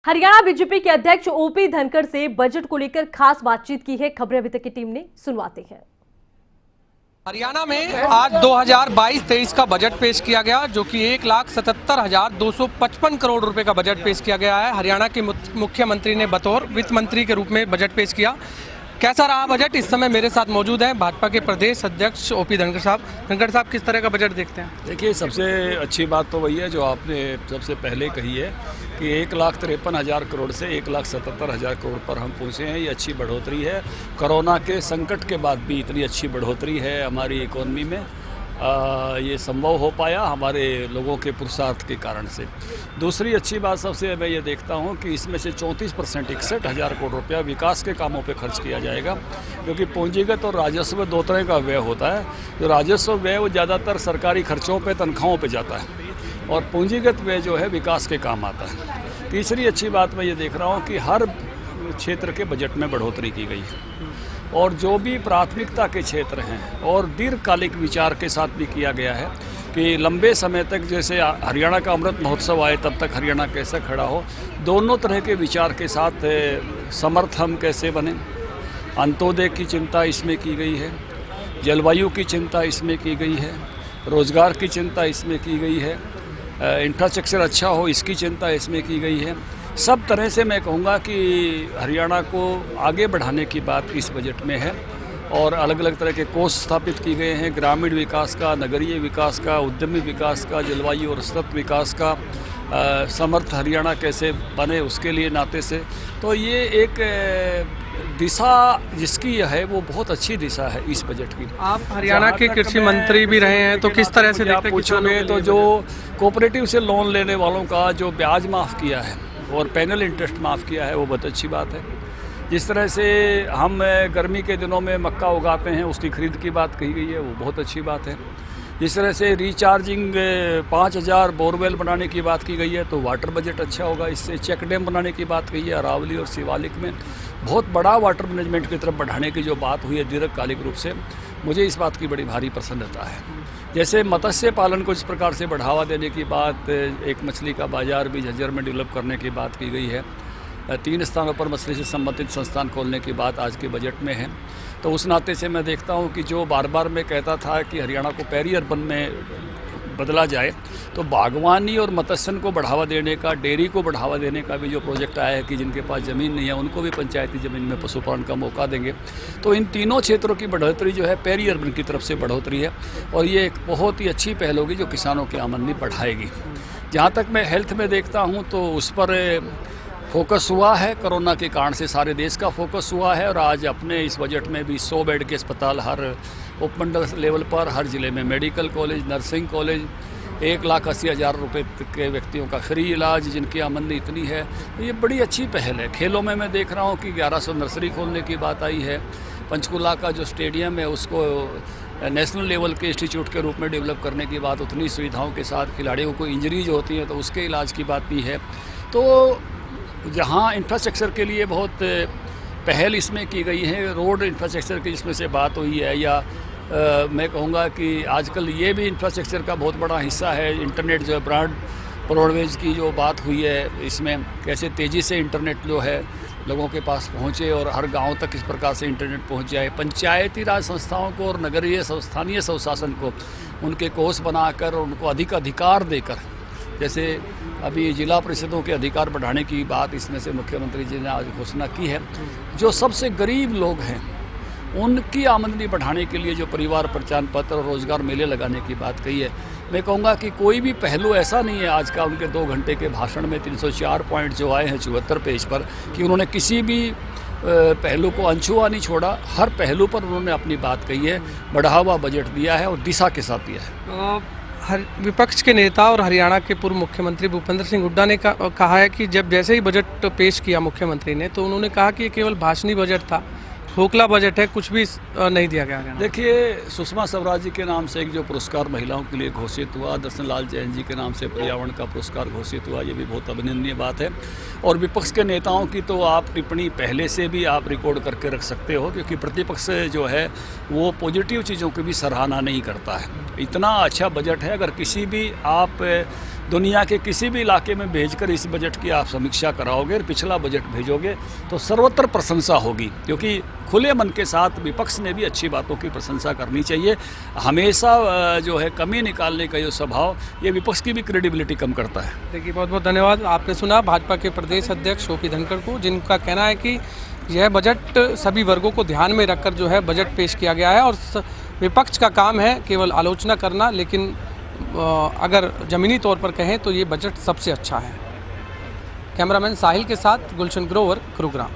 Haryana BJP के अध्यक्ष OP Dhankhar से बजट को लेकर खास बातचीत की है। खबरें अभी तक की टीम ने सुनवाते हैं। हरियाणा में आज 2022-23 का बजट पेश किया गया, जो कि 1,77,255 करोड़ रुपए का बजट पेश किया गया है। हरियाणा के मुख्यमंत्री ने बतौर वित्त मंत्री के रूप में बजट पेश किया। कैसा रहा बजट? इस समय मेरे साथ मौजूद हैं भाजपा के प्रदेश अध्यक्ष ओपी धनखड़ साहब। धनखड़ साहब, किस तरह का बजट देखते हैं? देखिए, सबसे अच्छी बात तो वही है जो आपने सबसे पहले कही है कि 1,53,000 करोड़ से 1,77,000 करोड़ पर हम पहुँचे हैं। ये अच्छी बढ़ोतरी है। कोरोना के संकट के बाद भी इतनी अच्छी बढ़ोतरी है हमारी इकोनॉमी में। ये संभव हो पाया हमारे लोगों के पुरुषार्थ के कारण से। दूसरी अच्छी बात सबसे मैं ये देखता हूँ कि इसमें से 34% 61,000 करोड़ रुपया विकास के कामों पे खर्च किया जाएगा, क्योंकि पूंजीगत और राजस्व दो तरह का व्यय होता है। जो राजस्व व्यय वो ज़्यादातर सरकारी खर्चों पे, तनख्वाहों पे जाता है, और पूंजीगत व्यय जो है विकास के काम आता है। तीसरी अच्छी बात मैं ये देख रहा हूँ कि हर क्षेत्र के बजट में बढ़ोतरी की गई है, और जो भी प्राथमिकता के क्षेत्र हैं और दीर्घकालिक विचार के साथ भी किया गया है कि लंबे समय तक, जैसे हरियाणा का अमृत महोत्सव आए तब तक हरियाणा कैसे खड़ा हो, दोनों तरह के विचार के साथ समर्थ हम कैसे बने। अंत्योदय की चिंता इसमें की गई है, जलवायु की चिंता इसमें की गई है, रोजगार की चिंता इसमें की गई है, इंफ्रास्ट्रक्चर अच्छा हो इसकी चिंता इसमें की गई है। सब तरह से मैं कहूँगा कि हरियाणा को आगे बढ़ाने की बात इस बजट में है, और अलग अलग तरह के कोष स्थापित किए गए हैं। ग्रामीण विकास का, नगरीय विकास का, उद्यमी विकास का, जलवायु और सतत विकास का, समर्थ हरियाणा कैसे बने उसके लिए नाते से। तो ये एक दिशा जिसकी है वो बहुत अच्छी दिशा है इस बजट की। आप हरियाणा के कृषि मंत्री भी रहे हैं, तो किस तरह से आप पूछोगे तो जो कोऑपरेटिव से लोन लेने वालों का जो ब्याज माफ़ किया है और पैनल इंटरेस्ट माफ़ किया है, वो बहुत अच्छी बात है। जिस तरह से हम गर्मी के दिनों में मक्का उगाते हैं उसकी खरीद की बात कही गई है, वो बहुत अच्छी बात है। जिस तरह से रिचार्जिंग 5,000 बोरवेल बनाने की बात की गई है, तो वाटर बजट अच्छा होगा। इससे चेक डैम बनाने की बात कही है अरावली और शिवालिक में, बहुत बड़ा वाटर मैनेजमेंट की तरफ बढ़ाने की जो बात हुई है दीर्घकालिक रूप से, मुझे इस बात की बड़ी भारी प्रसन्नता है। जैसे मत्स्य पालन को इस प्रकार से बढ़ावा देने की बात, एक मछली का बाजार भी झज्जर में डेवलप करने की बात की गई है। 3 स्थानों पर मछली से संबंधित संस्थान खोलने की बात आज के बजट में है। तो उस नाते से मैं देखता हूं कि जो बार बार मैं कहता था कि हरियाणा को पेरी अर्बन में बदला जाए, तो बागवानी और मत्स्यन को बढ़ावा देने का, डेयरी को बढ़ावा देने का भी जो प्रोजेक्ट आया है कि जिनके पास ज़मीन नहीं है उनको भी पंचायती ज़मीन में पशुपालन का मौका देंगे। तो इन तीनों क्षेत्रों की बढ़ोतरी जो है पेरी अर्बन की तरफ से बढ़ोतरी है, और ये एक बहुत ही अच्छी पहल होगी जो किसानों की आमदनी बढ़ाएगी। जहाँ तक मैं हेल्थ में देखता हूँ तो उस पर फोकस हुआ है, कोरोना के कारण से सारे देश का फोकस हुआ है, और आज अपने इस बजट में भी 100 बेड के अस्पताल हर उपमंडल लेवल पर, हर ज़िले में मेडिकल कॉलेज, नर्सिंग कॉलेज, 1,80,000 रुपये के व्यक्तियों का फ्री इलाज जिनकी आमदनी इतनी है, तो ये बड़ी अच्छी पहल है। खेलों में मैं देख रहा हूँ कि 1100 नर्सरी खोलने की बात आई है। पंचकुला का जो स्टेडियम है उसको नेशनल लेवल के इंस्टीट्यूट के रूप में डेवलप करने की बात, उतनी सुविधाओं के साथ खिलाड़ियों को इंजरीज होती हैं तो उसके इलाज की बात भी है। तो जहाँ इंफ्रास्ट्रक्चर के लिए बहुत पहल इसमें की गई है, रोड इंफ्रास्ट्रक्चर की जिसमें से बात हुई है, या मैं कहूँगा कि आजकल ये भी इंफ्रास्ट्रक्चर का बहुत बड़ा हिस्सा है। इंटरनेट जो है, ब्रॉडबैंड की जो बात हुई है, इसमें कैसे तेज़ी से इंटरनेट जो है लोगों के पास पहुँचे और हर गांव तक इस प्रकार से इंटरनेट पहुँच जाए। पंचायती राज संस्थाओं को और नगरीय स्थानीय स्वशासन को उनके कोष बनाकर और उनको अधिक अधिकार देकर, जैसे अभी जिला परिषदों के अधिकार बढ़ाने की बात इसमें से मुख्यमंत्री जी ने आज घोषणा की है। जो सबसे गरीब लोग हैं उनकी आमदनी बढ़ाने के लिए जो परिवार पहचान पत्र और रोजगार मेले लगाने की बात कही है, मैं कहूँगा कि कोई भी पहलू ऐसा नहीं है आज का उनके 2 घंटे के भाषण में 304 पॉइंट जो आए हैं 74 पेज पर, कि उन्होंने किसी भी पहलू को अनछुआ नहीं छोड़ा। हर पहलू पर उन्होंने अपनी बात कही है, बढ़ा हुआ बजट दिया है और दिशा के साथ दिया है। विपक्ष के नेता और हरियाणा के पूर्व मुख्यमंत्री भूपेंद्र सिंह हुड्डा ने कहा है कि जब जैसे ही बजट पेश किया मुख्यमंत्री ने, तो उन्होंने कहा कि ये केवल भाषणी बजट था, खोखला बजट है, कुछ भी नहीं दिया गया। देखिए, सुषमा स्वराज जी के नाम से एक जो पुरस्कार महिलाओं के लिए घोषित हुआ, दर्शन लाल जैन जी के नाम से पर्यावरण का पुरस्कार घोषित हुआ, ये भी बहुत अभिनंदनीय बात है। और विपक्ष के नेताओं की तो आप टिप्पणी पहले से भी आप रिकॉर्ड करके रख सकते हो, क्योंकि प्रतिपक्ष जो है वो पॉजिटिव चीज़ों की भी सराहना नहीं करता है। इतना अच्छा बजट है, अगर किसी भी आप दुनिया के किसी भी इलाके में भेजकर इस बजट की आप समीक्षा कराओगे और पिछला बजट भेजोगे तो सर्वत्र प्रशंसा होगी, क्योंकि खुले मन के साथ विपक्ष ने भी अच्छी बातों की प्रशंसा करनी चाहिए। हमेशा जो है कमी निकालने का जो स्वभाव, ये विपक्ष की भी क्रेडिबिलिटी कम करता है। देखिए, बहुत बहुत धन्यवाद। आपने सुना भाजपा के प्रदेश अध्यक्ष ओपी धनखड़ को, जिनका कहना है कि यह बजट सभी वर्गों को ध्यान में रखकर जो है बजट पेश किया गया है और विपक्ष का काम है केवल आलोचना करना, लेकिन अगर ज़मीनी तौर पर कहें तो ये बजट सबसे अच्छा है। कैमरामैन साहिल के साथ गुलशन ग्रोवर, गुरुग्राम।